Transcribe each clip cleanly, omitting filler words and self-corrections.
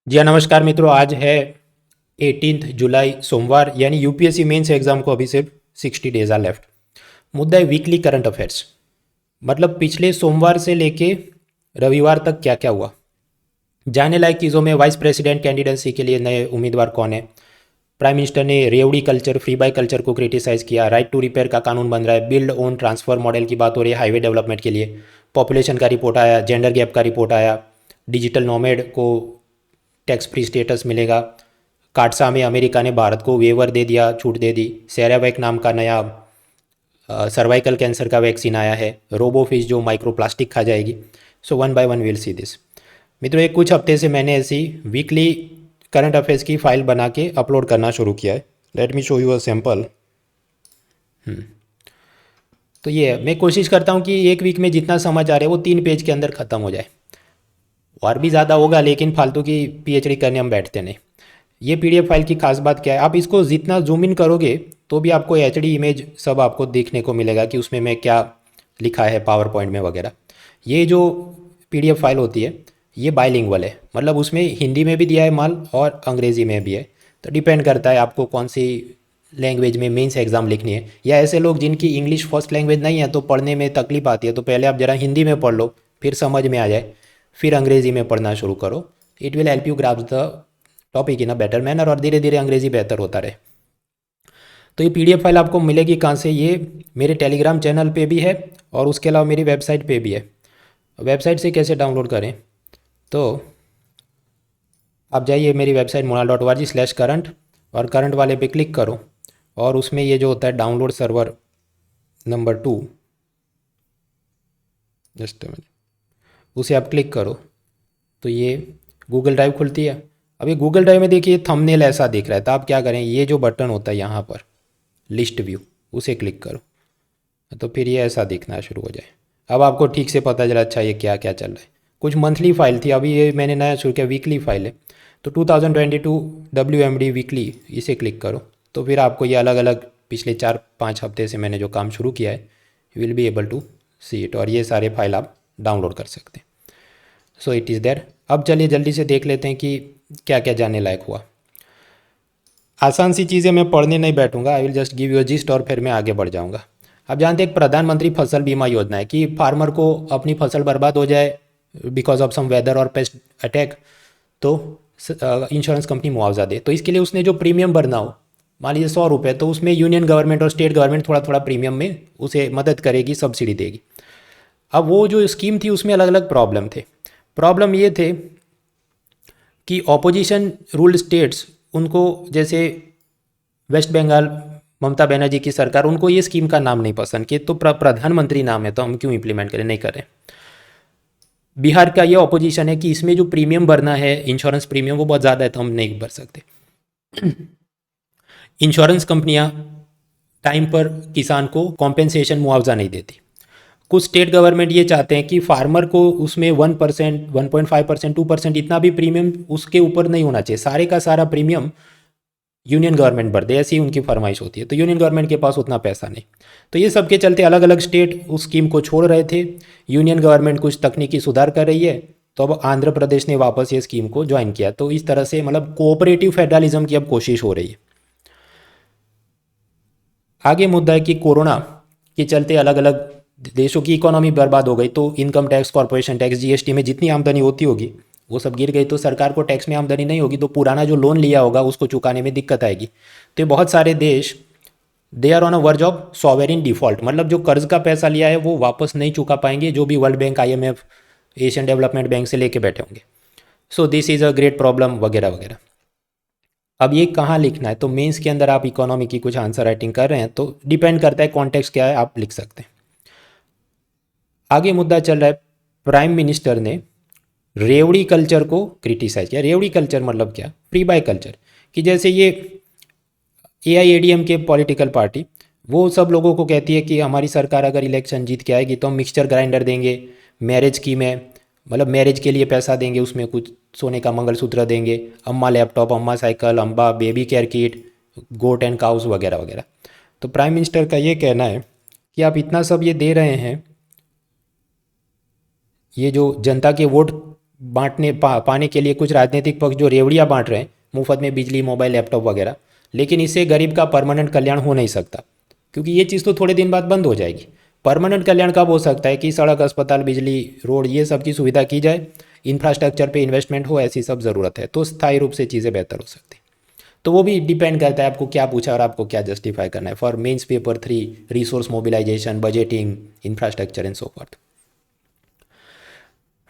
जी हाँ, नमस्कार मित्रों। आज है 18 जुलाई सोमवार, यानी यूपीएससी मेंस एग्जाम को अभी सिर्फ 60 डेज आर लेफ्ट। मुद्दा है वीकली करंट अफेयर्स। मतलब पिछले सोमवार से लेके रविवार तक क्या क्या हुआ। जाने लायक चीज़ों में वाइस प्रेसिडेंट कैंडिडेंसी के लिए नए उम्मीदवार कौन है। प्राइम मिनिस्टर ने रेवड़ी कल्चर, फ्री बाय कल्चर को क्रिटिसाइज किया। राइट टू रिपेयर का कानून बन रहा है। बिल्ड ओन ट्रांसफर मॉडल की बात हो रही है हाईवे डेवलपमेंट के लिए। पॉपुलेशन का रिपोर्ट आया, जेंडर गैप का रिपोर्ट आया। डिजिटल नोमेड को टैक्स फ्री स्टेटस मिलेगा। काटसा में अमेरिका ने भारत को वेवर दे दिया, छूट दे दी। सेरावैक नाम का नया सर्वाइकल कैंसर का वैक्सीन आया है। रोबोफिश जो माइक्रोप्लास्टिक खा जाएगी। So one by one will see this. मित्रों, एक कुछ हफ्ते से मैंने ऐसी वीकली करंट अफेयर्स की फाइल बना के अपलोड करना शुरू किया है। Let me show you a sample. तो ये है, मैं कोशिश करता हूँ कि एक वीक में जितना समझ आ रहा है वो 3 पेज के अंदर ख़त्म हो जाए। और भी ज़्यादा होगा, लेकिन फालतू की पीएचडी करने हम बैठते नहीं। ये पीडीएफ फाइल की खास बात क्या है, आप इसको जितना जूम इन करोगे तो भी आपको एचडी इमेज सब आपको देखने को मिलेगा कि उसमें मैं क्या लिखा है पावर पॉइंट में वगैरह। ये जो पीडीएफ फाइल होती है ये बाइलिंगुअल है, मतलब उसमें हिंदी में भी दिया है माल और अंग्रेज़ी में भी है। तो डिपेंड करता है आपको कौन सी लैंग्वेज में मेंस एग्ज़ाम लिखनी है। या ऐसे लोग जिनकी इंग्लिश फर्स्ट लैंग्वेज नहीं है तो पढ़ने में तकलीफ आती है, तो पहले आप ज़रा हिंदी में पढ़ लो, फिर समझ में आ जाए, फिर अंग्रेज़ी में पढ़ना शुरू करो। It will help you grasp the topic in a better manner, और धीरे धीरे अंग्रेज़ी बेहतर होता रहे। तो ये पीडीएफ फाइल आपको मिलेगी कहाँ से? ये मेरे टेलीग्राम चैनल पे भी है और उसके अलावा मेरी वेबसाइट पे भी है। वेबसाइट से कैसे डाउनलोड करें? तो आप जाइए मेरी वेबसाइट monal.org/current और करंट वाले पे क्लिक करो, और उसमें ये जो होता है डाउनलोड सर्वर नंबर 2, जस्ट उसे आप क्लिक करो तो ये गूगल ड्राइव खुलती है। अभी गूगल ड्राइव में देखिए थंबनेल ऐसा दिख रहा है, तो आप क्या करें, ये जो बटन होता है यहाँ पर लिस्ट व्यू, उसे क्लिक करो तो फिर ये ऐसा दिखना शुरू हो जाए। अब आपको ठीक से पता चला अच्छा ये क्या क्या चल रहा है। कुछ मंथली फाइल थी, अभी ये मैंने नया शुरू किया वीकली फाइल है। तो 2022 WMD वीकली, इसे क्लिक करो तो फिर आपको ये अलग अलग पिछले 4-5 हफ्ते से मैंने जो काम शुरू किया है you will be able to see it, और ये सारे फाइल आप डाउनलोड कर सकते हैं। So it is there. अब चलिए जल्दी से देख लेते हैं कि क्या क्या जानने लायक हुआ। आसान सी चीज़ें मैं पढ़ने नहीं बैठूंगा, I will just give you a gist और फिर मैं आगे बढ़ जाऊंगा। आप जानते हैं एक प्रधानमंत्री फसल बीमा योजना है कि फार्मर को अपनी फसल बर्बाद हो जाए बिकॉज ऑफ सम वेदर और पेस्ट अटैक, तो इंश्योरेंस कंपनी मुआवजा दे। तो इसके लिए उसने जो प्रीमियम भरना हो, मान लीजिए 100 रुपये, तो उसमें यूनियन गवर्नमेंट और स्टेट गवर्नमेंट थोड़ा थोड़ा प्रीमियम में उसे मदद करेगी, सब्सिडी देगी। अब वो जो स्कीम थी उसमें अलग अलग प्रॉब्लम थे। प्रॉब्लम ये थे कि ऑपोजिशन रूल्ड स्टेट्स उनको, जैसे वेस्ट बंगाल ममता बनर्जी की सरकार, उनको ये स्कीम का नाम नहीं पसंद कि तो प्रधानमंत्री नाम है तो हम क्यों इम्प्लीमेंट करें, नहीं करें। बिहार का ये ऑपोजिशन है कि इसमें जो प्रीमियम भरना है इंश्योरेंस प्रीमियम वो बहुत ज़्यादा है तो हम नहीं भर सकते। इंश्योरेंस कंपनियां टाइम पर किसान को कॉम्पेंसेशन मुआवजा नहीं देती। कुछ स्टेट गवर्नमेंट ये चाहते हैं कि फार्मर को उसमें 1%, 1.5%, 2% इतना भी प्रीमियम उसके ऊपर नहीं होना चाहिए, सारे का सारा प्रीमियम यूनियन गवर्नमेंट भर दे, ऐसी उनकी फरमाइश होती है। तो यूनियन गवर्नमेंट के पास उतना पैसा नहीं, तो ये सब के चलते अलग अलग स्टेट उस स्कीम को छोड़ रहे थे। यूनियन गवर्नमेंट कुछ तकनीकी सुधार कर रही है, तो अब आंध्र प्रदेश ने वापस ये स्कीम को ज्वाइन किया। तो इस तरह से मतलब कोऑपरेटिव फेडरलिज्म की अब कोशिश हो रही है। आगे मुद्दा है कि कोरोना के चलते अलग अलग देशों की इकोनॉमी बर्बाद हो गई, तो income tax, corporation tax, GST में जितनी आमदनी होती होगी वो सब गिर गई। तो सरकार को टैक्स में आमदनी नहीं होगी, तो पुराना जो लोन लिया होगा उसको चुकाने में दिक्कत आएगी। तो ये बहुत सारे देश they are on a verge of sovereign default, मतलब जो कर्ज का पैसा लिया है वो वापस नहीं चुका पाएंगे, जो भी world bank, IMF, Asian development bank से लेके बैठे होंगे। So this is a great problem वगैरह वगैरह। अब ये कहाँ लिखना है? तो मेंस के अंदर आप इकोनॉमी की कुछ आंसर राइटिंग कर रहे हैं तो डिपेंड करता है कॉन्टेक्स्ट क्या है, आप लिख सकते हैं। आगे मुद्दा चल रहा है, प्राइम मिनिस्टर ने रेवड़ी कल्चर को क्रिटिसाइज किया। रेवड़ी कल्चर मतलब क्या? फ्री बाय कल्चर, कि जैसे ये AIADM के पॉलिटिकल पार्टी वो सब लोगों को कहती है कि हमारी सरकार अगर इलेक्शन जीत के आएगी तो हम मिक्सचर ग्राइंडर देंगे, मैरिज की में मतलब मैरिज के लिए पैसा देंगे, उसमें कुछ सोने का मंगलसूत्र देंगे, Amma laptop, Amma cycle, Amma baby care kit, goat and cows वगैरह वगैरह। तो प्राइम मिनिस्टर का ये कहना है कि आप इतना सब ये दे रहे हैं, ये जो जनता के वोट पाने के लिए कुछ राजनीतिक पक्ष जो रेवड़ियाँ बांट रहे हैं मुफ्त में बिजली, मोबाइल, लैपटॉप वगैरह, लेकिन इससे गरीब का परमानेंट कल्याण हो नहीं सकता, क्योंकि ये चीज़ तो थोड़े दिन बाद बंद हो जाएगी। परमानेंट कल्याण कब हो सकता है कि सड़क, अस्पताल, बिजली, रोड, ये सब की सुविधा की जाए, इंफ्रास्ट्रक्चर पे इन्वेस्टमेंट हो, ऐसी सब ज़रूरत है, तो स्थायी रूप से चीज़ें बेहतर हो सकती हैं। तो वो भी डिपेंड करता है आपको क्या पूछा और आपको क्या जस्टिफाई करना है। For mains paper 3, resource mobilisation, budgeting, infrastructure and so forth.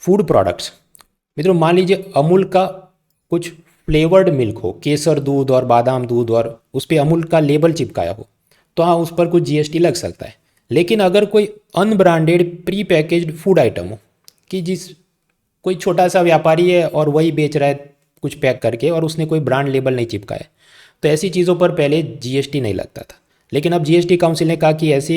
Food products, मित्रों मान लीजिए अमूल का कुछ फ्लेवर्ड मिल्क हो, केसर दूध और बादाम दूध, और उस पर अमूल का लेबल चिपकाया हो, तो हाँ उस पर कुछ जीएसटी लग सकता है। लेकिन अगर कोई unbranded pre packaged food item हो, कि जिस कोई छोटा सा व्यापारी है और वही बेच रहा है कुछ पैक करके और उसने कोई ब्रांड लेबल नहीं चिपकाया, तो ऐसी चीज़ों पर पहले जीएसटी नहीं लगता था। लेकिन अब जीएसटी काउंसिल ने कहा कि ऐसे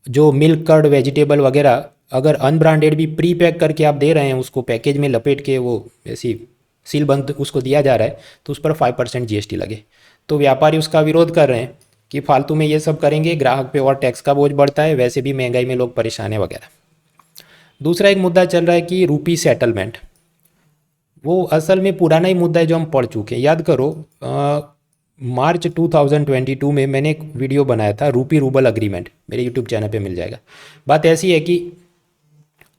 जो मिल्क, कर्ड, वेजिटेबल वगैरह अगर अनब्रांडेड भी प्री पैक करके आप दे रहे हैं, उसको पैकेज में लपेट के वो ऐसी सील बंद उसको दिया जा रहा है, तो उस पर 5% जीएसटी लगे। तो व्यापारी उसका विरोध कर रहे हैं कि फालतू में ये सब करेंगे, ग्राहक पे और टैक्स का बोझ बढ़ता है, वैसे भी महंगाई में लोग परेशान है वगैरह। दूसरा एक मुद्दा चल रहा है कि रूपी सेटलमेंट, वो असल में पुराना ही मुद्दा है जो हम पढ़ चुके हैं। याद करो मार्च 2022 में मैंने एक वीडियो बनाया था, रूपी रूबल अग्रीमेंट, मेरे यूट्यूब चैनल पे मिल जाएगा। बात ऐसी है कि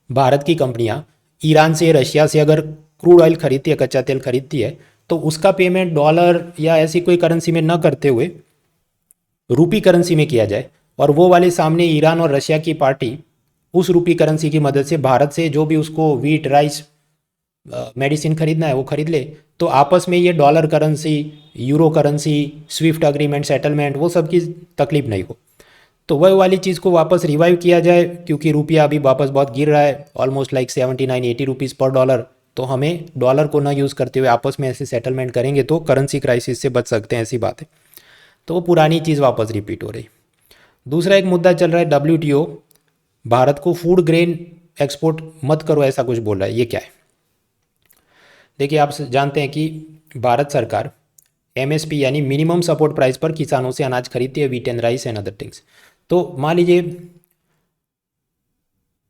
भारत की कंपनियां ईरान से, रशिया से अगर क्रूड ऑयल खरीदती है, कच्चा तेल खरीदती है, तो उसका पेमेंट डॉलर या ऐसी कोई करेंसी में न करते हुए रूपी करेंसी में किया जाए, और वो वाले सामने ईरान और रशिया की पार्टी उस रूपी करेंसी की मदद से भारत से जो भी उसको वीट, राइस, मेडिसिन खरीदना है वो खरीद ले। तो आपस में ये dollar currency, euro currency, Swift agreement, settlement, वो सब की तकलीफ नहीं हो। तो वह वाली चीज़ को वापस रिवाइव किया जाए, क्योंकि रुपया अभी वापस बहुत गिर रहा है, ऑलमोस्ट लाइक 79-80 रुपीज़ पर डॉलर। तो हमें डॉलर को ना यूज़ करते हुए आपस में ऐसे सेटलमेंट करेंगे तो करेंसी क्राइसिस से बच सकते हैं, ऐसी बात है। तो वो पुरानी चीज़ वापस रिपीट हो रही। दूसरा एक मुद्दा चल रहा है, WTO भारत को फूड ग्रेन एक्सपोर्ट मत करो ऐसा कुछ बोल रहा है। ये क्या है? देखिए आप जानते हैं कि भारत सरकार MSP यानी मिनिमम सपोर्ट प्राइस पर किसानों से अनाज खरीदती है, wheat and rice and other things. तो मान लीजिए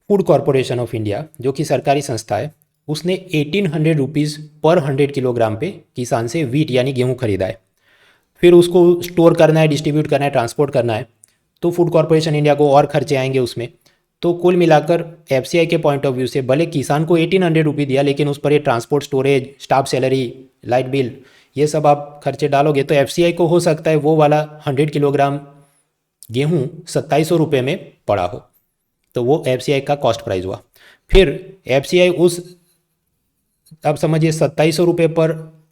फूड कॉरपोरेशन ऑफ इंडिया जो कि सरकारी संस्था है, उसने 1800 रुपीज़ पर 100 किलोग्राम पे किसान से वीट यानी गेहूँ खरीदा है। फिर उसको स्टोर करना है, डिस्ट्रीब्यूट करना है, ट्रांसपोर्ट करना है, तो फूड कॉरपोरेशन इंडिया को और खर्चे आएंगे उसमें। तो कुल मिलाकर FCI के पॉइंट ऑफ व्यू से भले किसान को 1800 रुपये दिया, लेकिन उस पर ये transport, storage, staff salary, light bill, ये सब आप खर्चे डालोगे तो FCI को हो सकता है वो वाला 100 किलोग्राम गेहूँ 2700 रुपये में पड़ा हो। तो वो FCI का कॉस्ट प्राइस हुआ। फिर FCI उस, अब समझिए 2700 रुपये पर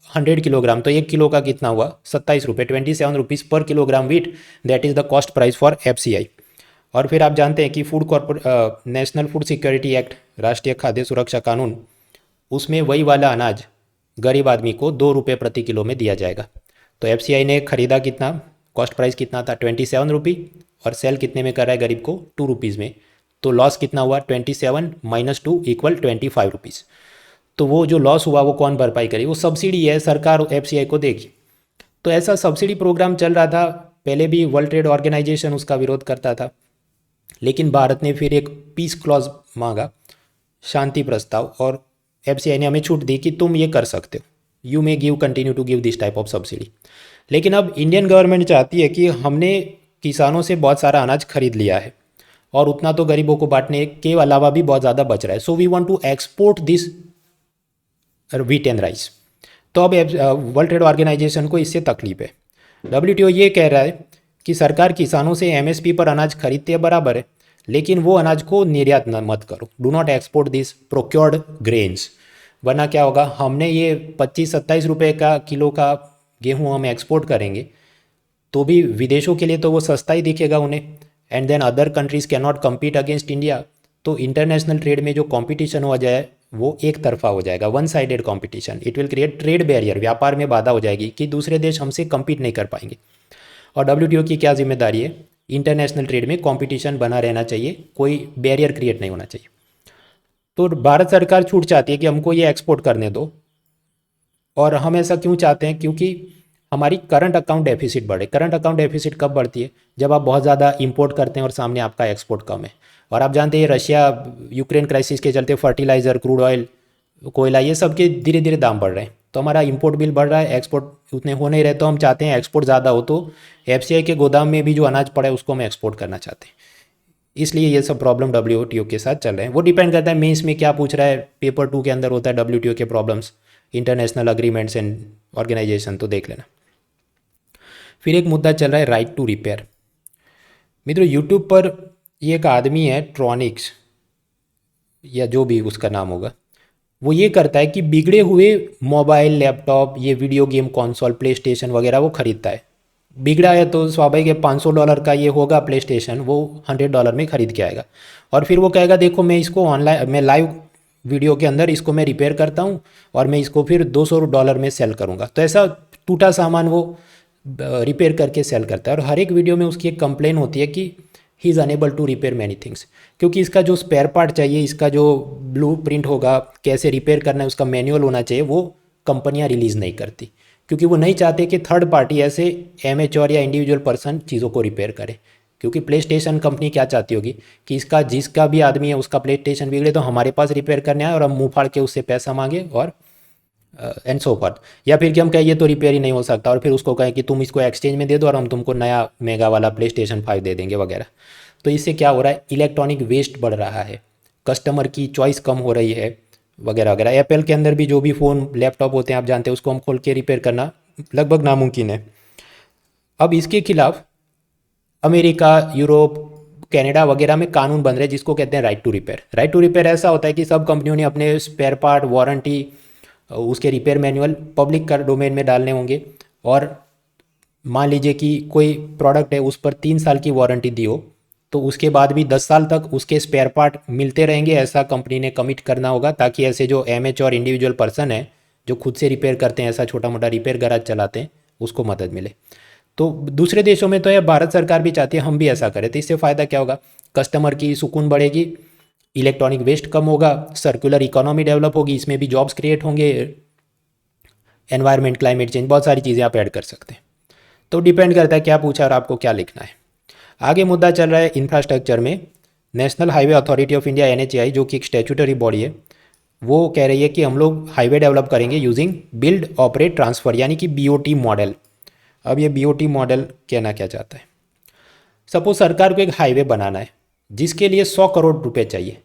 100 किलोग्राम, तो 1 किलो का कितना हुआ? 27 रुपये, 27 रुपीज़ पर kilogram wheat, that is the cost price for FCI। और फिर आप जानते हैं कि नेशनल फूड सिक्योरिटी एक्ट, राष्ट्रीय खाद्य सुरक्षा कानून, उसमें वही वाला अनाज गरीब आदमी को 2 रुपये प्रति किलो में दिया जाएगा। तो FCI ने खरीदा कितना, कॉस्ट प्राइस कितना था? 27 रुपये, और सेल कितने में कर रहा है गरीब को? 2 रुपीज़ में। तो लॉस कितना हुआ? 27 माइनस 2 इक्वल 25 रुपीज़। तो वो जो लॉस हुआ वो कौन भरपाई करेगी? वो सब्सिडी है, सरकार FCI को देगी। तो ऐसा सब्सिडी प्रोग्राम चल रहा था पहले भी, वर्ल्ड ट्रेड ऑर्गेनाइजेशन उसका विरोध करता था, लेकिन भारत ने फिर एक पीस क्लॉज मांगा, शांति प्रस्ताव, और FCI ने हमें छूट दी कि तुम ये कर सकते हो, you may give, continue to give this type of subsidy. लेकिन अब इंडियन गवर्नमेंट चाहती है कि हमने किसानों से बहुत सारा अनाज खरीद लिया है और उतना तो गरीबों को बांटने के अलावा भी बहुत ज़्यादा बच रहा है, so we want to export this wheat and rice. तो अब वर्ल्ड ट्रेड ऑर्गेनाइजेशन को इससे तकलीफ है। WTO ये कह रहा है कि सरकार किसानों से MSP पर अनाज खरीदते हैं, बराबर है, लेकिन वो अनाज को निर्यात मत करो, do not export this procured grains. वरना क्या होगा, हमने ये 25-27 रुपये का किलो का गेहूँ हम एक्सपोर्ट करेंगे तो भी विदेशों के लिए तो वो सस्ता ही दिखेगा उन्हें, and then other countries can not compete against India. तो इंटरनेशनल ट्रेड में जो कंपटीशन हो जाए वो एक तरफा हो जाएगा, one sided competition. It will create trade barrier, व्यापार में बाधा हो जाएगी कि दूसरे देश हमसे कम्पीट नहीं कर पाएंगे। और WTO की क्या जिम्मेदारी है? इंटरनेशनल ट्रेड में कंपटीशन बना रहना चाहिए, कोई बैरियर क्रिएट नहीं होना चाहिए। तो भारत सरकार छूट चाहती है कि हमको ये एक्सपोर्ट करने दो। और हम ऐसा क्यों चाहते हैं? क्योंकि हमारी करंट अकाउंट डेफिसिट बढ़े। करंट अकाउंट डेफिसिट कब बढ़ती है? जब आप बहुत ज़्यादा इंपोर्ट करते हैं और सामने आपका एक्सपोर्ट कम है। और आप जानते हैं रशिया यूक्रेन क्राइसिस के चलते फर्टिलाइज़र, क्रूड ऑयल, कोयला, ये सब के धीरे धीरे दाम बढ़ रहे हैं, तो हमारा इंपोर्ट बिल बढ़ रहा है, एक्सपोर्ट उतने हो नहीं रहे, तो हम चाहते हैं एक्सपोर्ट ज़्यादा हो, तो एफसीआई के गोदाम में भी जो अनाज पड़ा है उसको हम एक्सपोर्ट करना चाहते हैं। इसलिए ये सब प्रॉब्लम डब्ल्यूटीओ के साथ चल रहे हैं। वो डिपेंड करता है मेंस में क्या पूछ रहा है, पेपर 2 के अंदर होता है डब्ल्यूटीओ के problems, international agreements and organisation, तो देख लेना। फिर एक मुद्दा चल रहा है राइट टू रिपेयर। मित्रों, यूट्यूब पर ये एक आदमी है ट्रॉनिक्स, या जो भी उसका नाम होगा, वो ये करता है कि बिगड़े हुए मोबाइल, लैपटॉप, ये video game console, play station वगैरह वो खरीदता है। बिगड़ा है तो स्वाभाविक है, $500 का ये होगा प्ले स्टेशन, वो $100 में खरीद के आएगा, और फिर वो कहेगा देखो मैं इसको ऑनलाइन, मैं लाइव वीडियो के अंदर इसको मैं रिपेयर करता हूँ और मैं इसको फिर $200 में सेल करूँगा। तो ऐसा टूटा सामान वो रिपेयर करके सेल करता है, और हर एक वीडियो में उसकी एक कंप्लेन होती है कि he is unable to repair many things, क्योंकि इसका जो स्पेयर पार्ट चाहिए, इसका जो ब्लू प्रिंट होगा, कैसे रिपेयर करना है, उसका मैनुअल होना चाहिए, वो कंपनियां रिलीज़ नहीं करती, क्योंकि वो नहीं चाहते कि थर्ड पार्टी ऐसे एमेच्योर या इंडिविजुअल पर्सन चीज़ों को रिपेयर करे। क्योंकि प्ले स्टेशन कंपनी क्या चाहती होगी कि इसका जिसका भी आदमी है उसका प्ले स्टेशन बिगड़े तो हमारे पास रिपेयर करने आए और हम मुँह फाड़ के उससे पैसा मांगे, और एंड सो फॉर्थ। या फिर कि हम कहें ये तो रिपेयर ही नहीं हो सकता, और फिर उसको कहें कि तुम इसको एक्सचेंज में दे दो और हम तुमको नया मेगा वाला प्ले स्टेशन 5 दे देंगे वगैरह। तो इससे क्या हो रहा है, इलेक्ट्रॉनिक वेस्ट बढ़ रहा है, कस्टमर की चॉइस कम हो रही है वगैरह वगैरह। एप्पल के अंदर भी जो भी फ़ोन लैपटॉप होते हैं आप जानते हैं, उसको हम खोल के रिपेयर करना लगभग नामुमकिन है। अब इसके खिलाफ अमेरिका, यूरोप, कनाडा वगैरह में कानून बन रहे हैं जिसको कहते हैं right to repair. Right to repair ऐसा होता है कि सब कंपनियों ने अपने स्पेयर पार्ट, वारंटी, उसके रिपेयर मैनुअल पब्लिक का डोमेन में डालने होंगे, और मान लीजिए कि कोई प्रोडक्ट है उस पर 3 साल की वारंटी दी हो, तो उसके बाद भी 10 साल तक उसके स्पेयर पार्ट मिलते रहेंगे, ऐसा कंपनी ने कमिट करना होगा, ताकि ऐसे जो एमएच और इंडिविजुअल पर्सन है जो खुद से रिपेयर करते हैं, ऐसा छोटा मोटा रिपेयर गैराज चलाते हैं, उसको मदद मिले। तो दूसरे देशों में तो है, भारत सरकार भी चाहती है हम भी ऐसा करें, तो इससे फ़ायदा क्या होगा, कस्टमर की सुकून बढ़ेगी, इलेक्ट्रॉनिक वेस्ट कम होगा, सर्कुलर इकोनॉमी डेवलप होगी, इसमें भी जॉब्स क्रिएट होंगे, एनवायरनमेंट, क्लाइमेट चेंज, बहुत सारी चीज़ें आप ऐड कर सकते हैं। तो डिपेंड करता है क्या पूछा और आपको क्या लिखना है। आगे मुद्दा चल रहा है इंफ्रास्ट्रक्चर में। National highway authority of India NHAI, जो कि एक स्टैट्यूटरी बॉडी है, वो कह रही है कि हम लोग हाईवे डेवलप करेंगे यूजिंग बिल्ड ऑपरेट ट्रांसफ़र, यानी कि बीओटी मॉडल। अब ये बीओटी मॉडल कहना क्या चाहता है, सपोज सरकार को एक हाईवे बनाना है जिसके लिए 100 करोड़ रुपए चाहिए,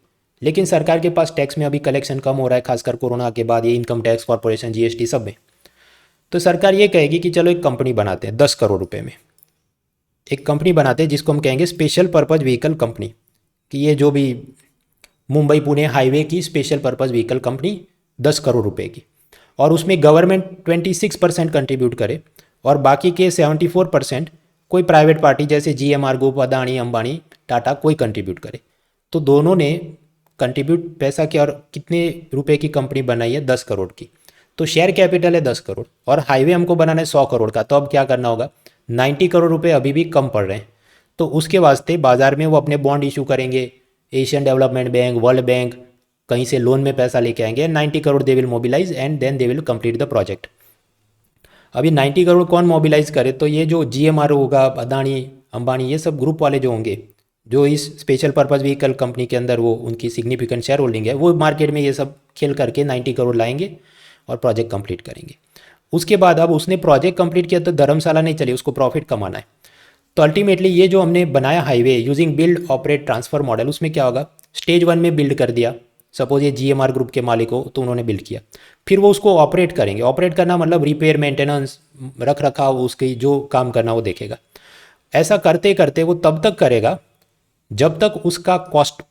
लेकिन सरकार के पास टैक्स में अभी कलेक्शन कम हो रहा है, खासकर कोरोना के बाद, ये इनकम टैक्स, कॉर्पोरेशन, जीएसटी सब में। तो सरकार ये कहेगी कि चलो एक कंपनी बनाते हैं 10 करोड़ रुपए में, एक कंपनी बनाते हैं जिसको हम कहेंगे स्पेशल पर्पज़ व्हीकल कंपनी, कि ये जो भी मुंबई पुणे हाईवे की special purpose vehicle company 10 crore रुपए की, और उसमें गवर्नमेंट 26% कंट्रीब्यूट करे और बाकी के 74% कोई प्राइवेट पार्टी जैसे जीएमआर ग्रुप, अदानी, अंबानी, टाटा कोई कंट्रीब्यूट करे। तो दोनों ने कंट्रीब्यूट पैसा किया, और कितने रुपए की कंपनी बनाई है, 10 करोड़ की। तो शेयर कैपिटल है 10 करोड़, और हाईवे हमको बनाना है 100 करोड़ का, तो अब क्या करना होगा, 90 करोड़ रुपए अभी भी कम पड़ रहे हैं, तो उसके वास्ते बाजार में वो अपने बॉन्ड इशू करेंगे, Asian development bank, world bank, कहीं से लोन में पैसा लेके आएंगे, 90 crore they will mobilise and then they will complete the project. अब ये 90 करोड़ कौन मोबिलाइज करे, तो ये जो जीएमआर होगा, अदानी, अंबानी, ये सब ग्रुप वाले जो होंगे, जो इस स्पेशल पर्पज़ व्हीकल कंपनी के अंदर वो उनकी सिग्निफिकेंट शेयर होल्डिंग है, वो मार्केट में ये सब खेल करके 90 करोड़ लाएंगे और प्रोजेक्ट कंप्लीट करेंगे। उसके बाद अब उसने प्रोजेक्ट कंप्लीट किया तो धर्मशाला नहीं चली, उसको प्रॉफिट कमाना है। तो अल्टीमेटली ये जो हमने बनाया highway using build operate transfer model, उसमें क्या होगा, स्टेज 1 में बिल्ड कर दिया, सपोज ये जीएमआर ग्रुप के मालिक हो तो उन्होंने बिल्ड किया, फिर वो उसको ऑपरेट करेंगे। ऑपरेट करना मतलब रिपेयर, मेंटेनेंस, रख रखाव, उसकी जो काम करना वो देखेगा। ऐसा करते करते वो तब तक करेगा जब तक उसका कॉस्ट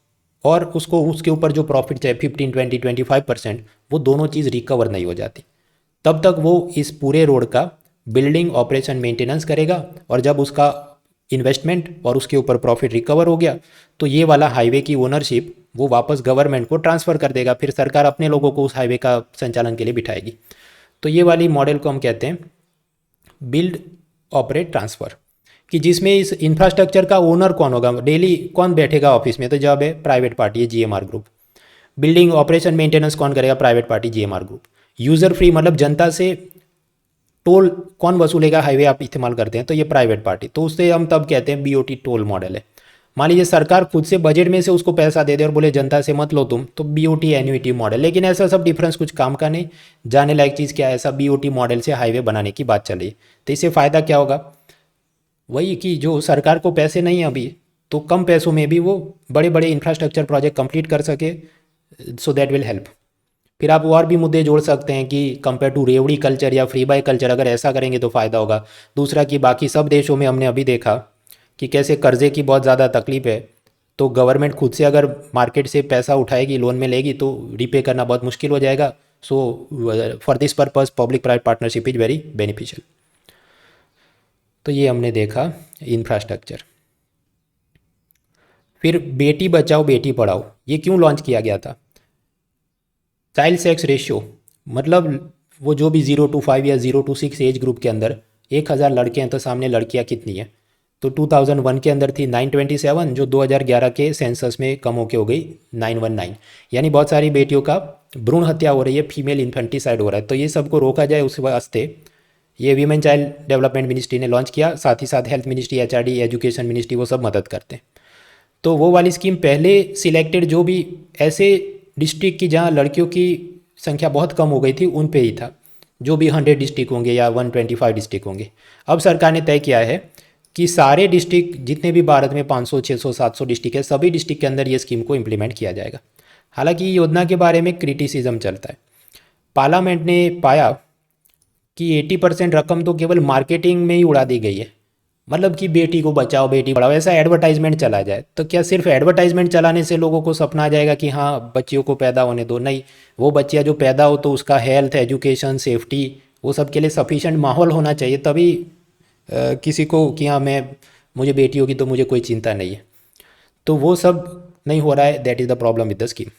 और उसको उसके ऊपर जो प्रॉफिट चाहे 15, 20, 25%, वो दोनों चीज़ रिकवर नहीं हो जाती, तब तक वो इस पूरे रोड का बिल्डिंग, ऑपरेशन, मेंटेनेंस करेगा। और जब उसका इन्वेस्टमेंट और उसके ऊपर प्रॉफिट रिकवर हो गया तो ये वाला हाईवे की ओनरशिप वो वापस गवर्नमेंट को ट्रांसफ़र कर देगा, फिर सरकार अपने लोगों को उस हाईवे का संचालन के लिए बिठाएगी। तो ये वाली मॉडल को हम कहते हैं बिल्ड ऑपरेट ट्रांसफ़र, कि जिसमें इस इंफ्रास्ट्रक्चर का ओनर कौन होगा, डेली कौन बैठेगा ऑफिस में, तो जब है प्राइवेट पार्टी है GMR group. Building, operation, maintenance कौन करेगा, private party GMR group. User free मतलब जनता से टोल कौन वसूलेगा, हाईवे आप इस्तेमाल करते हैं, तो ये प्राइवेट पार्टी, तो उससे हम तब कहते हैं बीओटी टोल मॉडल है। मान लीजिए सरकार खुद से बजट में से उसको पैसा दे दे और बोले जनता से मत लो तुम, तो बीओटी एन्युइटी मॉडल, लेकिन ऐसा सब डिफरेंस कुछ काम का नहीं। जाने लायक चीज़ क्या है, ऐसा बीओटी मॉडल से हाईवे बनाने की बात चल रही है। तो इससे फ़ायदा क्या होगा, वही कि जो सरकार को पैसे नहीं है अभी, तो कम पैसों में भी वो बड़े बड़े इंफ्रास्ट्रक्चर प्रोजेक्ट कंप्लीट कर सके, सो दैट विल हेल्प। फिर आप और भी मुद्दे जोड़ सकते हैं कि कंपेयर टू रेवड़ी कल्चर या फ्री बाय कल्चर, अगर ऐसा करेंगे तो फ़ायदा होगा। दूसरा कि बाकी सब देशों में हमने अभी देखा कि कैसे कर्जे की बहुत ज़्यादा तकलीफ है, तो गवर्नमेंट खुद से अगर मार्केट से पैसा उठाएगी, लोन में लेगी, तो रीपे करना बहुत मुश्किल हो जाएगा। So for this purpose public private partnership is very beneficial. तो ये हमने देखा इंफ्रास्ट्रक्चर। फिर बेटी बचाओ बेटी पढ़ाओ, ये क्यों लॉन्च किया गया था। चाइल्ड सेक्स रेशियो, मतलब वो जो भी 0 to 5 या 0 to 6 एज ग्रुप के अंदर 1000 लड़के हैं तो सामने लड़कियां कितनी हैं, तो 2001 के अंदर थी 927, जो 2011 के सेंसस में कम होके हो गई 919। यानी बहुत सारी बेटियों का भ्रूण हत्या हो रही है, फीमेल इन्फेंटिसाइड हो रहा है। तो ये सबको रोका जाए उस वास्ते ये वीमेन चाइल्ड डेवलपमेंट मिनिस्ट्री ने लॉन्च किया, साथ ही साथ health ministry, HRD, education ministry, वो सब मदद करते हैं। तो वो वाली स्कीम पहले सिलेक्टेड जो भी ऐसे डिस्ट्रिक्ट की जहाँ लड़कियों की संख्या बहुत कम हो गई थी उन पे ही था, जो भी 100 डिस्ट्रिक्ट होंगे या 125 डिस्ट्रिक्ट होंगे। अब सरकार ने तय किया है कि सारे डिस्ट्रिक्ट जितने भी भारत में 500, 600, 700 डिस्ट्रिक्ट है, सभी डिस्ट्रिक्ट के अंदर ये स्कीम को इम्प्लीमेंट किया जाएगा। हालांकि ये योजना के बारे में क्रिटिसिज्म चलता है। पार्लियामेंट ने पाया कि 80% रकम तो केवल मार्केटिंग में ही उड़ा दी गई है, मतलब कि बेटी को बचाओ बेटी पढ़ाओ, ऐसा एडवर्टाइजमेंट चला जाए। तो क्या सिर्फ एडवर्टाइजमेंट चलाने से लोगों को सपना आ जाएगा कि हाँ बच्चियों को पैदा होने दो। नहीं, वो बच्चियाँ जो पैदा हो तो उसका हेल्थ, एजुकेशन, सेफ्टी, वो सब के लिए सफिशेंट माहौल होना चाहिए, तभी किसी को कि हाँ मैं मुझे बेटी होगी तो मुझे कोई चिंता नहीं है। तो वो सब नहीं हो रहा है, that is the problem with the scheme.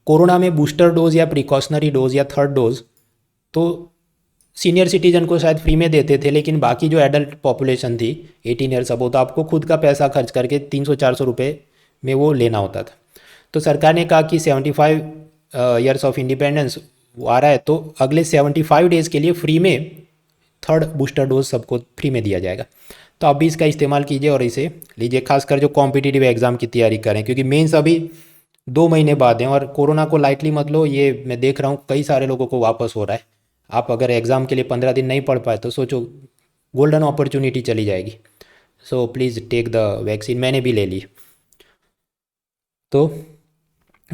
Corona में बूस्टर डोज या प्रिकॉशनरी डोज या थर्ड डोज तो सीनियर सिटीजन को शायद फ्री में देते थे, लेकिन बाकी जो एडल्ट पॉपुलेशन थी 18 ईयर्स अब, तो आपको खुद का पैसा खर्च करके 300-400 रुपये में वो लेना होता था। तो सरकार ने कहा कि 75 ईयर्स ऑफ इंडिपेंडेंस आ रहा है, तो अगले 75 डेज़ के लिए फ्री में थर्ड बूस्टर डोज सबको फ्री में दिया जाएगा। तो आप भी इसका इस्तेमाल कीजिए और इसे लीजिए, खासकर जो कॉम्पिटिटिव एग्ज़ाम की तैयारी करें, क्योंकि मेंस अभी 2 महीने बाद हैं। और कोरोना को लाइटली मत लो, ये मैं देख रहा हूँ कई सारे लोगों को वापस हो रहा है। आप अगर एग्ज़ाम के लिए 15 दिन नहीं पढ़ पाए तो सोचो गोल्डन अपॉर्चुनिटी चली जाएगी। So please take the vaccine, मैंने भी ले ली। तो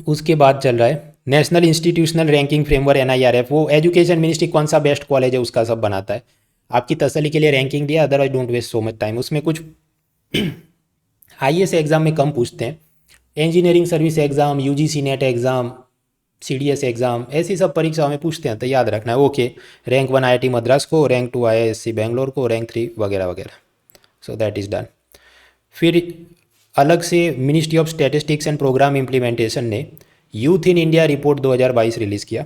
उसके बाद चल रहा है national institutional ranking framework NIRF, वो एजुकेशन मिनिस्ट्री कौन सा बेस्ट कॉलेज है उसका सब बनाता है। आपकी तसल्ली के लिए रैंकिंग दिया, otherwise don't waste so much time. उसमें कुछ IAS एग्ज़ाम में कम पूछते हैं, engineering service exam, UGC net exam, CDS exam, ऐसी सब परीक्षाओं में पूछते हैं, तो याद रखना है। ओके, रैंक 1 IIT मद्रास को, रैंक 2 IISc बेंगलोर को, रैंक 3 वगैरह वगैरह। So that is done. फिर अलग से ministry of statistics and programme implementation ने youth in India report 2022 release किया।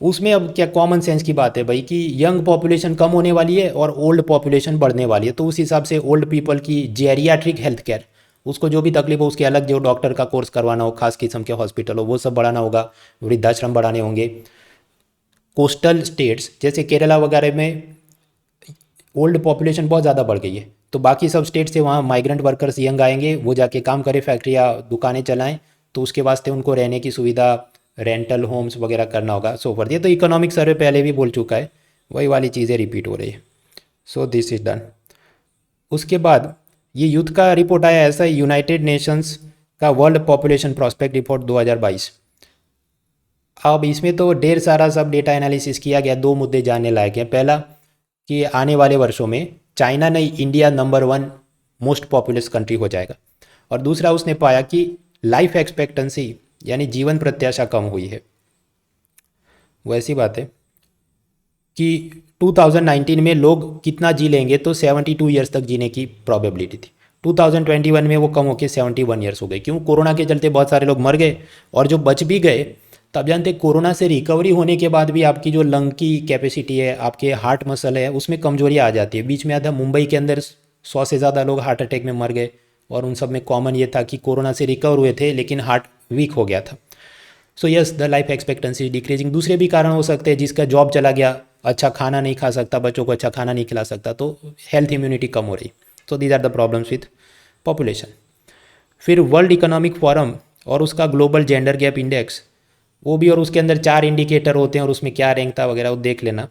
उसमें अब क्या कॉमन सेंस की बात है भाई कि यंग पॉपुलेशन कम होने वाली है और ओल्ड पॉपुलेशन बढ़ने वाली है, तो उस हिसाब से ओल्ड पीपल की जेरियाट्रिक हेल्थ केयर, उसको जो भी तकलीफ हो उसके अलग जो डॉक्टर का कोर्स करवाना हो, खास किस्म के हॉस्पिटल हो, वो सब बढ़ाना होगा, वृद्धाश्रम बढ़ाने होंगे। कोस्टल स्टेट्स जैसे केरला वगैरह में ओल्ड पॉपुलेशन बहुत ज़्यादा बढ़ गई है, तो बाकी सब स्टेट से वहाँ माइग्रेंट वर्कर्स यंग आएंगे, वो जाके काम करें, फैक्ट्री या दुकानें चलाएं, तो उसके वास्ते उनको रहने की सुविधा, रेंटल होम्स वगैरह करना होगा। सो फॉर ये तो इकोनॉमिक सर्वे पहले भी बोल चुका है, वही वाली चीज़ें रिपीट हो रही है। So this is done. उसके बाद ये यूथ का रिपोर्ट आया ऐसा, यूनाइटेड नेशंस का वर्ल्ड पॉपुलेशन प्रॉस्पेक्ट रिपोर्ट 2022। अब इसमें तो ढेर सारा सब डेटा एनालिसिस किया गया। 2 मुद्दे जानने लायक हैं। पहला कि आने वाले वर्षों में चाइना नहीं, India number 1 most populous country हो जाएगा। और दूसरा उसने पाया कि लाइफ एक्सपेक्टेंसी यानी जीवन प्रत्याशा कम हुई है। वो ऐसी बात है कि 2019 में लोग कितना जी लेंगे, तो 72 ईयर्स तक जीने की प्रॉबेबिलिटी थी। 2021 में वो कम होकर 71 ईयर्स हो गई। क्यों? कोरोना के चलते बहुत सारे लोग मर गए, और जो बच भी गए, तब जानते कोरोना से रिकवरी होने के बाद भी आपकी जो लंग की कैपेसिटी है, आपके हार्ट मसल है, उसमें कमजोरी आ जाती है। बीच में आधा मुंबई के अंदर 100 से ज़्यादा लोग हार्ट अटैक में मर गए, और उन सब में कॉमन ये था कि कोरोना से रिकवर हुए थे लेकिन हार्ट वीक हो गया था। So yes, the life expectancy decreasing. दूसरे भी कारण हो सकते हैं, जिसका जॉब चला गया, अच्छा खाना नहीं खा सकता, बच्चों को अच्छा खाना नहीं खिला सकता, तो हेल्थ इम्यूनिटी कम हो रही। So these are the problems with population. फिर वर्ल्ड इकोनॉमिक फोरम और उसका ग्लोबल जेंडर गैप इंडेक्स, वो भी, और उसके अंदर 4 इंडिकेटर होते हैं और उसमें क्या रैंक था वगैरह वो देख लेना।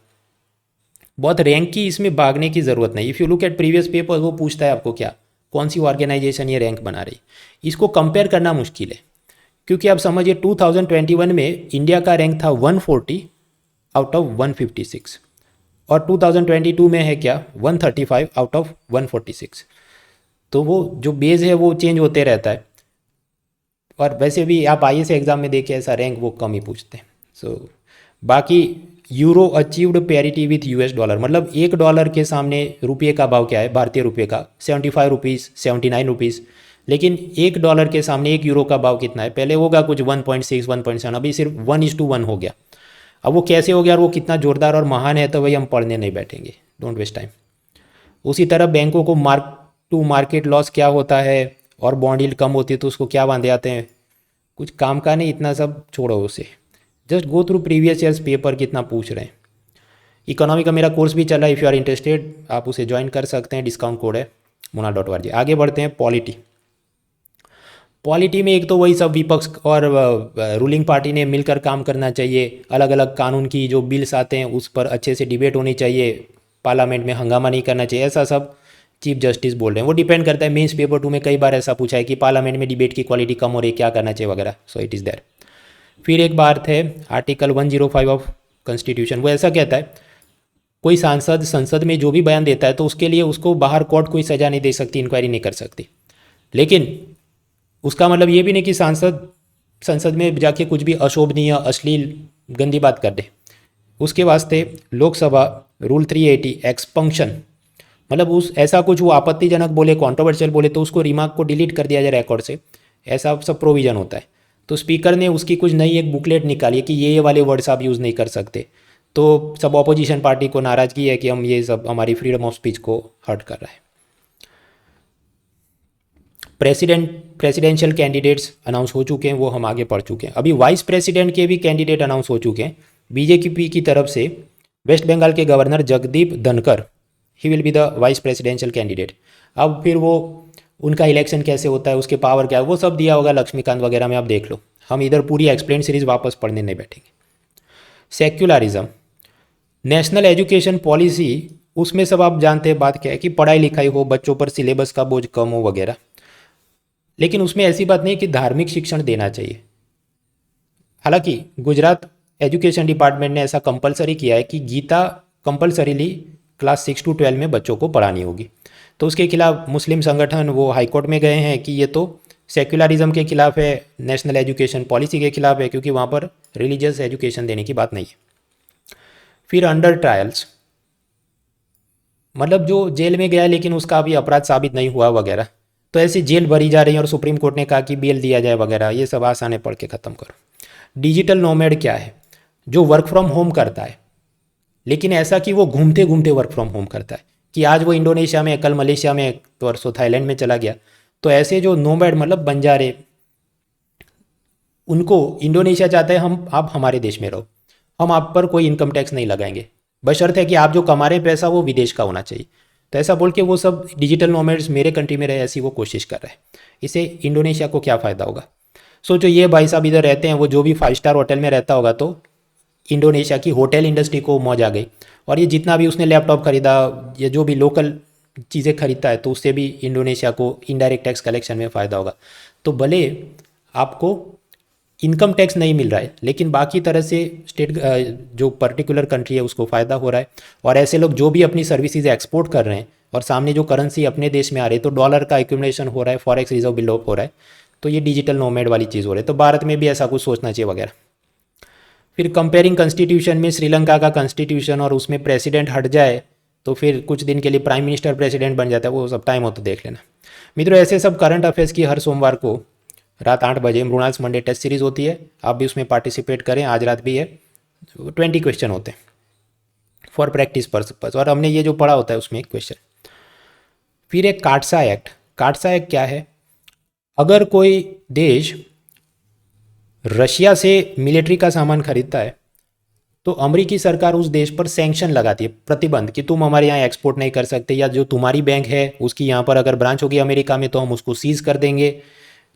बहुत रैंक की इसमें भागने की ज़रूरत नहीं। If you look at previous paper, वो पूछता है आपको क्या, कौन सी ऑर्गेनाइजेशन ये रैंक बना रही। इसको कंपेयर करना मुश्किल है, क्योंकि आप समझिए 2021 में इंडिया का रैंक था 140 आउट ऑफ 156 और 2022 में है क्या 135 आउट ऑफ 146। तो वो जो बेस है वो चेंज होते रहता है। और वैसे भी आप आईएएस एग्जाम में देखिए ऐसा रैंक वो कम ही पूछते हैं। सो बाकी euro achieved parity with US dollar, मतलब $1 के सामने रुपये का भाव क्या है, भारतीय रुपये का 75 रुपीज़ 79 रुपीज़। लेकिन $1 के सामने 1 यूरो का भाव कितना है, पहले होगा कुछ 1.6 1.7, अभी सिर्फ 1:1 हो गया। अब वो कैसे हो गया और वो कितना जोरदार और महान है, तो वही हम पढ़ने नहीं बैठेंगे, डोंट वेस्ट टाइम। उसी तरह बैंकों को मार्क टू मार्केट लॉस क्या होता है, और बॉन्ड यील्ड कम होती है तो उसको क्या बांधे आते हैं, कुछ काम का नहीं, इतना सब छोड़ो उसे। Just go through previous years paper कितना पूछ रहे हैं। इकोनॉमी का मेरा कोर्स भी चल रहा है, इफ़ यू आर इंटरेस्टेड आप उसे ज्वाइन कर सकते हैं, डिस्काउंट कोड है mona.org। आगे बढ़ते हैं पॉलिटी। पॉलिटी में एक तो वही सब विपक्ष और रूलिंग पार्टी ने मिलकर काम करना चाहिए। अलग अलग कानून की जो बिल्स आते हैं उस पर अच्छे से डिबेट होनी चाहिए, पार्लियामेंट में हंगामा नहीं करना चाहिए, ऐसा सब चीफ जस्टिस बोल रहे हैं। वो डिपेंड करता है, मेंस पेपर 2 में कई बार ऐसा पूछा है कि पार्लियामेंट में डिबेट की क्वालिटी कम हो रही है, क्या करना चाहिए वगैरह। So it is there. फिर एक बात है आर्टिकल 105 ऑफ कॉन्स्टिट्यूशन, वो ऐसा कहता है कोई सांसद संसद में जो भी बयान देता है तो उसके लिए उसको बाहर कोर्ट कोई सज़ा नहीं दे सकती, इंक्वायरी नहीं कर सकती। लेकिन उसका मतलब ये भी नहीं कि सांसद संसद में जाके कुछ भी अशोभनीय अश्लील गंदी बात कर दे। उसके वास्ते लोकसभा रूल 380 एक्सपंक्शन, मतलब उस ऐसा कुछ वो आपत्तिजनक बोले, कंट्रोवर्शियल बोले तो उसको रिमार्क को डिलीट कर दिया जाए रिकॉर्ड से, ऐसा सब प्रोविज़न होता है। तो स्पीकर ने उसकी कुछ नई एक बुकलेट निकाली है कि ये वाले वर्ड्स आप यूज़ नहीं कर सकते। तो सब ऑपोजिशन पार्टी को नाराज़गी है कि हम ये सब हमारी फ्रीडम ऑफ स्पीच को हर्ट कर रहा है। प्रेसिडेंशियल कैंडिडेट्स अनाउंस हो चुके हैं, वो हम आगे पढ़ चुके हैं। अभी वाइस प्रेसिडेंट के भी कैंडिडेट अनाउंस हो चुके हैं। बीजेपी की तरफ से वेस्ट बंगाल के governor Jagdeep Dhankhar, he will be the vice presidential candidate. अब फिर वो उनका इलेक्शन कैसे होता है, उसके पावर क्या है, वो सब दिया होगा लक्ष्मीकांत वगैरह में, आप देख लो। हम इधर पूरी एक्सप्लेन सीरीज वापस पढ़ने नहीं बैठेंगे। सेक्युलरिज्म, नेशनल एजुकेशन पॉलिसी, उसमें सब आप जानते हैं बात क्या है कि पढ़ाई लिखाई हो, बच्चों पर सिलेबस का बोझ कम हो वगैरह। लेकिन उसमें ऐसी बात नहीं कि धार्मिक शिक्षण देना चाहिए। हालांकि गुजरात एजुकेशन डिपार्टमेंट ने ऐसा कंपलसरी किया है कि गीता कंपलसरीली क्लास 6 to 12 में बच्चों को पढ़ानी होगी। तो उसके खिलाफ मुस्लिम संगठन वो हाईकोर्ट में गए हैं कि ये तो सेक्युलरिज्म के खिलाफ है, नेशनल एजुकेशन पॉलिसी के खिलाफ है, क्योंकि वहाँ पर रिलीजियस एजुकेशन देने की बात नहीं है। फिर अंडर ट्रायल्स, मतलब जो जेल में गया लेकिन उसका अभी अपराध साबित नहीं हुआ वगैरह, तो ऐसी जेल भरी जा रही है और सुप्रीम कोर्ट ने कहा कि बेल दिया जाए वगैरह, ये सब आसाने पढ़ के ख़त्म करो। डिजिटल नोमैड क्या है, जो वर्क फ्रॉम होम करता है, लेकिन ऐसा कि वो घूमते घूमते वर्क फ्रॉम होम करता है, कि आज वो इंडोनेशिया में, कल मलेशिया में, परसों थाईलैंड में चला गया। तो ऐसे जो नोमैड मतलब बंजारे, उनको इंडोनेशिया चाहता है हम आप हमारे देश में रहो, हम आप पर कोई इनकम टैक्स नहीं लगाएंगे, बशर्ते है कि आप जो कमा रहे पैसा वो विदेश का होना चाहिए। तो ऐसा बोल के वो सब डिजिटल नोमैड्स मेरे कंट्री में रहे, ऐसी वो कोशिश कर रहे हैं। इससे इंडोनेशिया को क्या फ़ायदा होगा। सोचो ये भाई साहब इधर रहते हैं, वो जो भी 5 स्टार होटल में रहता होगा, तो इंडोनेशिया की होटल इंडस्ट्री को मौज आ गई। और ये जितना भी उसने लैपटॉप खरीदा या जो भी लोकल चीज़ें खरीदता है, तो उससे भी इंडोनेशिया को इनडायरेक्ट टैक्स कलेक्शन में फ़ायदा होगा। तो भले आपको इनकम टैक्स नहीं मिल रहा है, लेकिन बाकी तरह से स्टेट जो पर्टिकुलर कंट्री है उसको फ़ायदा हो रहा है। और ऐसे लोग जो भी अपनी सर्विसेज एक्सपोर्ट कर रहे हैं और सामने जो करेंसी अपने देश में आ रही है, तो डॉलर का एक्यूमुलेशन हो रहा है, फॉरेक्स रिजर्व बिल्डअप हो रहा है, तो ये डिजिटल नोमैड वाली चीज़ हो रही है। तो भारत में भी ऐसा कुछ सोचना चाहिए वगैरह। फिर कंपेयरिंग कॉन्स्टिट्यूशन में श्रीलंका का कॉन्स्टिट्यूशन और उसमें प्रेसिडेंट हट जाए तो फिर कुछ दिन के लिए प्राइम मिनिस्टर प्रेसिडेंट बन जाता है, वो सब टाइम हो तो देख लेना। मित्रों ऐसे सब करंट अफेयर्स की हर सोमवार को रात 8 बजे मृणाल्स मंडे टेस्ट सीरीज़ होती है, आप भी उसमें पार्टिसिपेट करें। आज रात भी है, 20 क्वेश्चन होते हैं फॉर प्रैक्टिस पर्पस, और हमने ये जो पढ़ा होता है उसमें एक क्वेश्चन। फिर एक काटसा एक्ट। काटसा एक्ट क्या है, अगर कोई देश रशिया से मिलिट्री का सामान खरीदता है तो अमेरिकी सरकार उस देश पर सैंक्शन लगाती है, प्रतिबंध, कि तुम हमारे यहाँ एक्सपोर्ट नहीं कर सकते, या जो तुम्हारी बैंक है उसकी यहाँ पर अगर ब्रांच होगी अमेरिका में तो हम उसको सीज कर देंगे,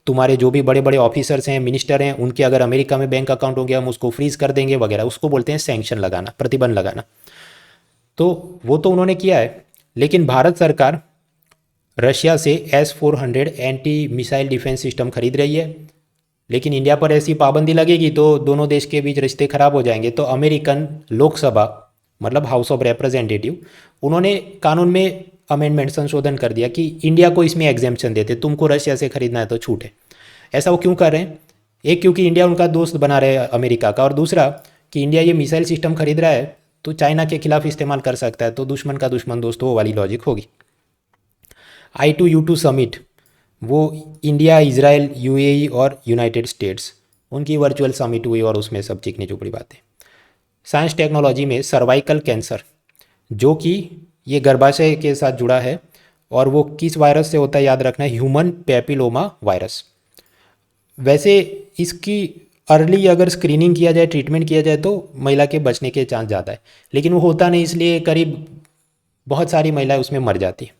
तुम्हारे जो भी बड़े बड़े ऑफिसर्स हैं, मिनिस्टर हैं, उनके अगर अमेरिका में बैंक अकाउंट होंगे हम उसको फ्रीज कर देंगे वगैरह। उसको बोलते हैं सैंक्शन लगाना, प्रतिबंध लगाना। तो वो तो उन्होंने किया है, लेकिन भारत सरकार रशिया से S-400 anti missile defence system खरीद रही है। लेकिन इंडिया पर ऐसी पाबंदी लगेगी तो दोनों देश के बीच रिश्ते खराब हो जाएंगे। तो अमेरिकन लोकसभा, मतलब हाउस ऑफ रिप्रेजेंटेटिव, उन्होंने कानून में अमेंडमेंट, संशोधन कर दिया कि इंडिया को इसमें एग्जेम्पशन देते, तुमको रशिया से खरीदना है तो छूट है। ऐसा वो क्यों कर रहे हैं? एक, क्योंकि इंडिया उनका दोस्त बना रहे हैं अमेरिका का, और दूसरा कि इंडिया ये मिसाइल सिस्टम खरीद रहा है तो चाइना के खिलाफ इस्तेमाल कर सकता है, तो दुश्मन का दुश्मन दोस्त, वो वाली लॉजिक होगी। I2U2 समिट, वो इंडिया, इजराइल, UAE और यूनाइटेड स्टेट्स, उनकी वर्चुअल समिट हुई और उसमें सब चिकनी चुपड़ी बातें। साइंस टेक्नोलॉजी में सर्वाइकल कैंसर, जो कि ये गर्भाशय के साथ जुड़ा है, और वो किस वायरस से होता है याद रखना है, ह्यूमन पैपिलोमा वायरस। वैसे इसकी अर्ली अगर स्क्रीनिंग किया जाए, ट्रीटमेंट किया जाए तो महिला के बचने के चांस ज़्यादा है, लेकिन वो होता नहीं, इसलिए करीब बहुत सारी महिलाएं उसमें मर जाती हैं।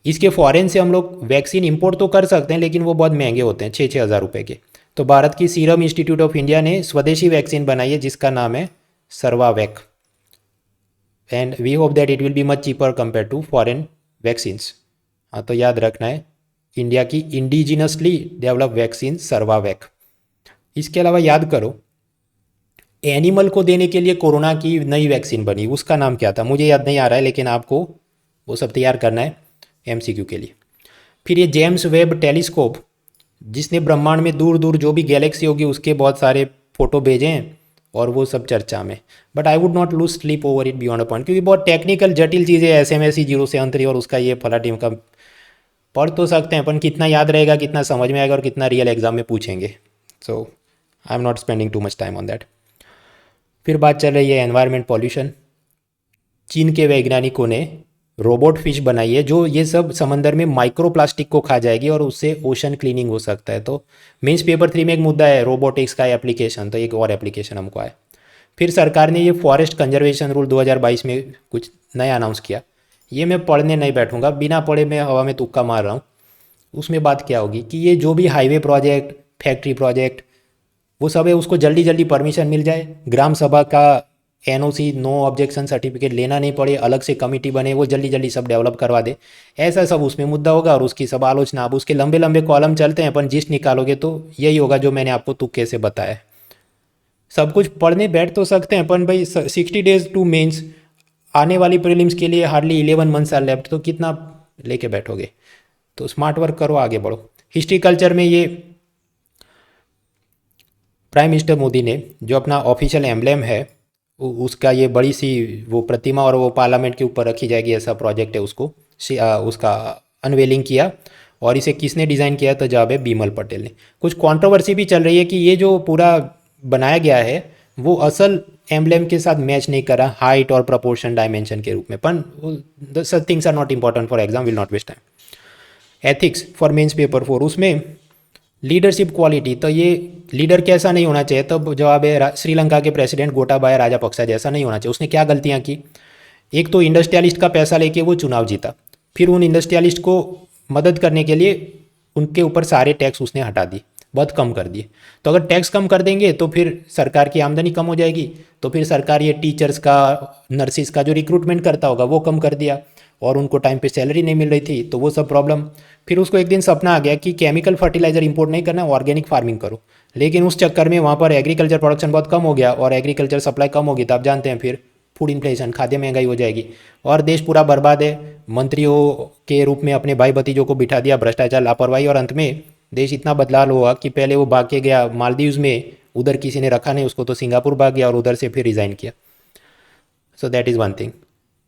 इसके फॉरेन से हम लोग वैक्सीन इंपोर्ट तो कर सकते हैं, लेकिन वो बहुत महंगे होते हैं, 6-6 हज़ार रुपये के। तो भारत की सीरम इंस्टीट्यूट ऑफ इंडिया ने स्वदेशी वैक्सीन बनाई है जिसका नाम है Cervavac, and we hope that it will be much cheaper compare to foreign vaccines. हाँ, तो याद रखना है, इंडिया की इंडिजिनसली डेवलप वैक्सीन सर्वावैक। इसके अलावा याद करो, एनिमल को देने के लिए कोरोना की नई वैक्सीन बनी, उसका नाम क्या था मुझे याद नहीं आ रहा है, लेकिन आपको वो सब तैयार करना है MCQ के लिए। फिर ये जेम्स वेब टेलीस्कोप, जिसने ब्रह्मांड में दूर दूर जो भी गैलेक्सी होगी उसके बहुत सारे फोटो भेजे हैं, और वो सब चर्चा में। But I would not lose sleep over it beyond a point, क्योंकि बहुत टेक्निकल जटिल चीज़ें, SMS 0 से 3 और उसका ये फला टीम का पढ़ तो सकते हैं, पर कितना याद रहेगा, कितना समझ में आएगा, और कितना रियल एग्जाम में पूछेंगे। So I am not spending too much time on that. फिर बात चल रही है एनवायरनमेंट पॉल्यूशन। चीन के वैज्ञानिकों ने रोबोट फिश बनाई है जो ये सब समंदर में माइक्रो प्लास्टिक को खा जाएगी और उससे ओशन क्लीनिंग हो सकता है। तो मेंस पेपर 3 में एक मुद्दा है रोबोटिक्स का एप्लीकेशन, तो एक और एप्लीकेशन हमको आया। फिर सरकार ने ये फॉरेस्ट कंजर्वेशन रूल 2022 में कुछ नया अनाउंस किया। ये मैं पढ़ने नहीं बैठूंगा, बिना पढ़े मैं हवा में तुक्का मार रहा हूँ। उसमें बात क्या होगी कि ये जो भी हाईवे प्रोजेक्ट, फैक्ट्री प्रोजेक्ट, वो सब है, उसको जल्दी जल्दी परमिशन मिल जाए, ग्राम सभा का NOC, नो ऑब्जेक्शन सर्टिफिकेट लेना नहीं पड़े, अलग से कमेटी बने, वो जल्दी जल्दी सब डेवलप करवा दे। ऐसा सब उसमें मुद्दा होगा और उसकी सब आलोचना। अब उसके लंबे लंबे कॉलम चलते हैं, अपन जिस्ट निकालोगे तो यही होगा जो मैंने आपको तुक्के से बताया। सब कुछ पढ़ने बैठ तो सकते हैं अपन भाई, 60 डेज टू मेंस, आने वाली प्रीलिम्स के लिए हार्डली 11 मंथ्स आर लेफ्ट, तो कितना लेके बैठोगे? तो स्मार्ट वर्क करो, आगे बढ़ो। हिस्ट्री कल्चर में ये प्राइम मिनिस्टर मोदी ने जो अपना ऑफिशियल एम्ब्लेम है उसका ये बड़ी सी वो प्रतिमा, और वो पार्लियामेंट के ऊपर रखी जाएगी, ऐसा प्रोजेक्ट है, उसको उसका अनवेलिंग किया। और इसे किसने डिज़ाइन किया? तो जवाब है बिमल पटेल ने। कुछ कंट्रोवर्सी भी चल रही है कि ये जो पूरा बनाया गया है वो असल एम्ब्लेम के साथ मैच नहीं कर रहा, हाइट और प्रपोर्शन डायमेंशन के रूप में। पर such things are not important for exam, will not waste time. Ethics for mains paper 4, उसमें लीडरशिप क्वालिटी, तो ये लीडर कैसा नहीं होना चाहिए? तो जवाब है श्रीलंका के प्रेसिडेंट गोटाबाया राजापक्सा जैसा नहीं होना चाहिए। उसने क्या गलतियां की? एक तो इंडस्ट्रियलिस्ट का पैसा लेके वो चुनाव जीता, फिर उन इंडस्ट्रियलिस्ट को मदद करने के लिए उनके ऊपर सारे टैक्स उसने हटा दिए, बहुत कम कर दिए। तो अगर टैक्स कम कर देंगे तो फिर सरकार की आमदनी कम हो जाएगी, तो फिर सरकार ये टीचर्स का, नर्सिस का जो रिक्रूटमेंट करता होगा वो कम कर दिया, और उनको टाइम पे सैलरी नहीं मिल रही थी, तो वो सब प्रॉब्लम। फिर उसको एक दिन सपना आ गया कि केमिकल फर्टिलाइजर इंपोर्ट नहीं करना, ऑर्गेनिक फार्मिंग करो। लेकिन उस चक्कर में वहाँ पर एग्रीकल्चर प्रोडक्शन बहुत कम हो गया और एग्रीकल्चर सप्लाई कम होगी, तो आप जानते हैं फिर फूड इन्फ्लेशन, खाद्य महंगाई हो जाएगी और देश पूरा बर्बाद है। मंत्रियों के रूप में अपने भाई भतीजों को बिठा दिया, भ्रष्टाचार, लापरवाही, और अंत में देश इतना बदलाव हुआ कि पहले वो भाग के गया मालदीव्स में, उधर किसी ने रखा नहीं उसको, तो सिंगापुर भाग गया और उधर से फिर रिज़ाइन किया। So that is one thing.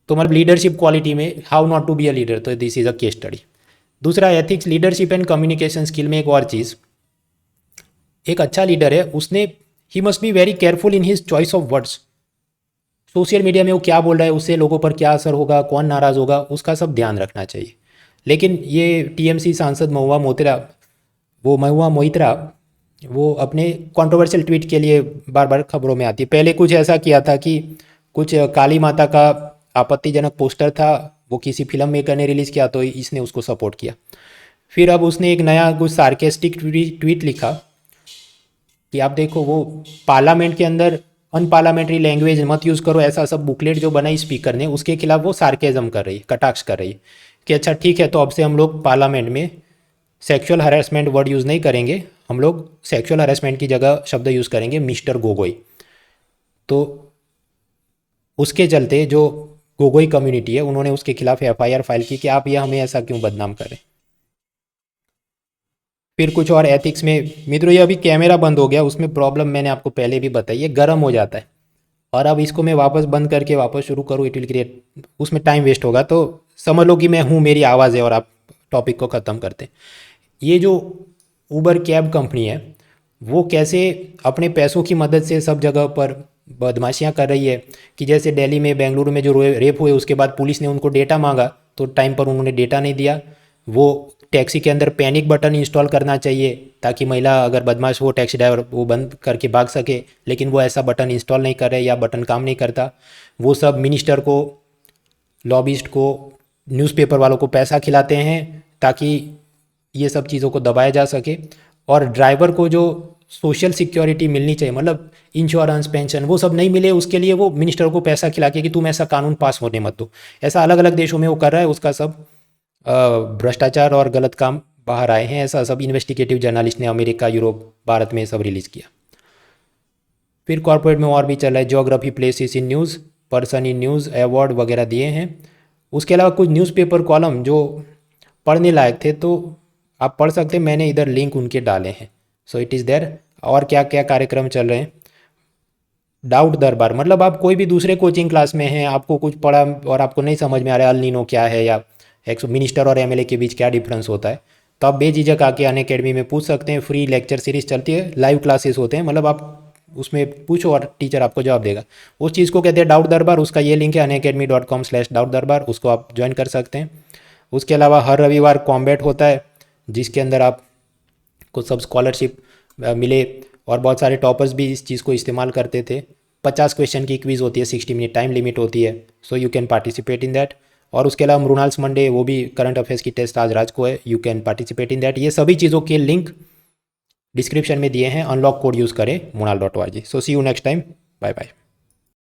तो मतलब लीडरशिप क्वालिटी में how not to be a leader, तो this is a case study. दूसरा ethics, leadership and communication skill में एक और चीज़, एक अच्छा लीडर है उसने, he must be very careful in his choice of words. Social media में वो क्या बोल रहा है, उससे लोगों पर क्या असर होगा, कौन नाराज़ होगा, उसका सब ध्यान रखना चाहिए। लेकिन ये TMC सांसद महुआ मोइत्रा वो अपने कंट्रोवर्शियल ट्वीट के लिए बार बार खबरों में आती है। पहले कुछ ऐसा किया था कि कुछ काली माता का आपत्तिजनक पोस्टर था, वो किसी फिल्म मेकर ने रिलीज़ किया तो इसने उसको सपोर्ट किया। फिर अब उसने एक नया कुछ सार्केस्टिक ट्वीट लिखा कि आप देखो वो पार्लियामेंट के अंदर अनपार्लियामेंट्री लैंग्वेज मत यूज़ करो, ऐसा सब बुकलेट जो बनाई स्पीकर ने उसके खिलाफ वो सार्केज़म कर रही है, कटाक्ष कर रही है कि अच्छा ठीक है तो अब से हम लोग पार्लियामेंट में सेक्सुअल हरेसमेंट वर्ड यूज़ नहीं करेंगे, हम लोग सेक्सुअल हरेसमेंट की जगह शब्द यूज़ करेंगे मिस्टर गोगोई। तो उसके चलते जो गोगोई कम्युनिटी है उन्होंने उसके खिलाफ एफआईआर फाइल की कि आप ये हमें ऐसा क्यों बदनाम करें। फिर कुछ और एथिक्स में मित्रों, ये अभी कैमरा बंद हो गया, उसमें प्रॉब्लम मैंने आपको पहले भी बताई, ये गर्म हो जाता है और अब इसको मैं वापस बंद करके वापस शुरू करूँ इट विल क्रिएट, उसमें टाइम वेस्ट होगा। तो समझ लो कि मैं हूँ, मेरी आवाज़ है और आप टॉपिक को ख़त्म करते हैं। ये जो उबर कैब कंपनी है वो कैसे अपने पैसों की मदद से सब जगह पर बदमाशियां कर रही है कि जैसे दिल्ली में बेंगलुरु में जो रेप हुए उसके बाद पुलिस ने उनको डेटा मांगा तो टाइम पर उन्होंने डेटा नहीं दिया। वो टैक्सी के अंदर पैनिक बटन इंस्टॉल करना चाहिए ताकि महिला अगर बदमाश हो टैक्सी ड्राइवर वो बंद करके भाग सके, लेकिन वो ऐसा बटन इंस्टॉल नहीं कर रहे या बटन काम नहीं करता। वो सब मिनिस्टर को, लॉबिस्ट को, न्यूज़पेपर वालों को पैसा खिलाते हैं ताकि ये सब चीज़ों को दबाया जा सके। और ड्राइवर को जो सोशल सिक्योरिटी मिलनी चाहिए, मतलब इंश्योरेंस, पेंशन, वो सब नहीं मिले उसके लिए वो मिनिस्टर को पैसा खिला के कि तुम ऐसा कानून पास होने मत दो। ऐसा अलग अलग देशों में वो कर रहा है, उसका सब भ्रष्टाचार और गलत काम बाहर आए हैं। ऐसा सब इन्वेस्टिगेटिव जर्नलिस्ट ने अमेरिका, यूरोप, भारत में सब रिलीज़ किया। फिर कॉर्पोरेट में और भी चल रहा है, geography places in news, person in news award वगैरह दिए हैं। उसके अलावा कुछ न्यूज़पेपर कॉलम जो पढ़ने लायक थे तो आप पढ़ सकते हैं, मैंने इधर लिंक उनके डाले हैं, सो इट इज़ देयर। और क्या क्या कार्यक्रम चल रहे हैं, डाउट दरबार, मतलब आप कोई भी दूसरे कोचिंग क्लास में हैं, आपको कुछ पढ़ा और आपको नहीं समझ में आ रहा है अल नीनो क्या है या एक मिनिस्टर और एमएलए के बीच क्या डिफरेंस होता है, तो आप बेझिझक आके अनअकैडमी में पूछ सकते हैं। फ्री लेक्चर सीरीज चलती है, लाइव क्लासेस होते हैं, मतलब आप उसमें पूछो और टीचर आपको जवाब देगा। उस चीज़ को कहते हैं डाउट दरबार, उसका ये लिंक है unacademy.com/डाउट दरबार, उसको आप ज्वाइन कर सकते हैं। उसके अलावा हर रविवार कॉम्बैट होता है जिसके अंदर आप को सब स्कॉलरशिप मिले और बहुत सारे टॉपर्स भी इस चीज़ को इस्तेमाल करते थे। 50 क्वेश्चन की क्विज़ होती है, 60 मिनट टाइम लिमिट होती है, so you can participate in that. और उसके अलावा मृणाल्स मंडे, वो भी करंट अफेयर्स की टेस्ट आज रात को है, you can participate in that. ये सभी चीज़ों के लिंक डिस्क्रिप्शन में दिए हैं, अनलॉक कोड यूज़ करें munal.org। So see you next time, bye bye.